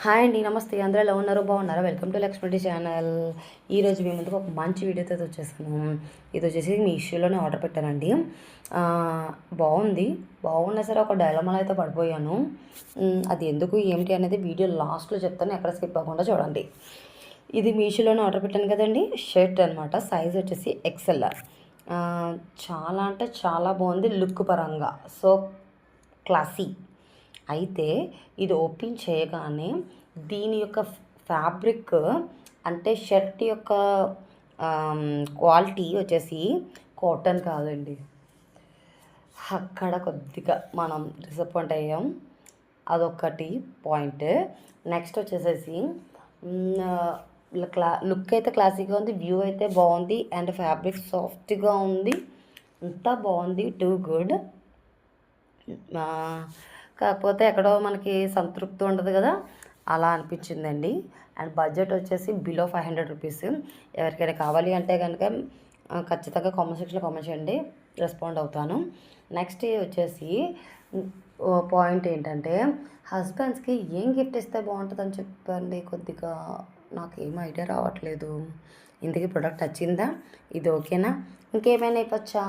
Hi అండి, నమస్తే. అందరూ ఎలా ఉన్నారు? బాగున్నారా? Welcome to Lakshmi channel. ఈరోజు మీ ముందుకు ఒక మంచి వీడియోతో వచ్చేసాను. ఇది వచ్చేసి మీ ఇష్యూలోనే ఆర్డర్ పెట్టానండి. బాగున్నా సరే ఒక డైలమాలో అయితే పడిపోయాను. అది ఎందుకు ఏమిటి అనేది వీడియో లాస్ట్లో చెప్తాను, ఎక్కడ స్కిప్ అవ్వకుండా చూడండి. ఇది మీషోలోనే ఆర్డర్ పెట్టాను కదండి, షర్ట్ అనమాట. సైజ్ వచ్చేసి ఎక్స్ఎల్. చాలా అంటే చాలా బాగుంది లుక్ పరంగా. So classy. అయితే ఇది ఓపెన్ చేయగానే దీని యొక్క ఫ్యాబ్రిక్, అంటే షర్ట్ యొక్క క్వాలిటీ వచ్చేసి కాటన్ కాదండి. అక్కడ కొద్దిగా మనం డిసప్పాయింట్ అయ్యాం. అదొకటి పాయింట్. నెక్స్ట్ వచ్చేసేసి లుక్ అయితే క్లాసీగా ఉంది, వ్యూ అయితే బాగుంది, అండ్ ఫ్యాబ్రిక్ సాఫ్ట్గా ఉంది. అంతా బాగుంది, టూ గుడ్. కాకపోతే ఎక్కడో మనకి సంతృప్తి ఉండదు కదా, అలా అనిపించిందండి. అండ్ బడ్జెట్ వచ్చేసి బిలో 500 రూపీస్. ఎవరికైనా కావాలి అంటే కనుక ఖచ్చితంగా కామెంట్ సెక్షన్లో కామెంట్ చేయండి, రెస్పాండ్ అవుతాను. నెక్స్ట్ వచ్చేసి పాయింట్ ఏంటంటే, హస్బెండ్స్కి ఏం గిఫ్ట్ ఇస్తే బాగుంటుందని చెప్పండి. కొద్దిగా నాకేం ఐడియా రావట్లేదు. ఇంతకీ ప్రోడక్ట్ వచ్చిందా? ఇది ఓకేనా? ఇంకేమైనా ఇవ్వచ్చా?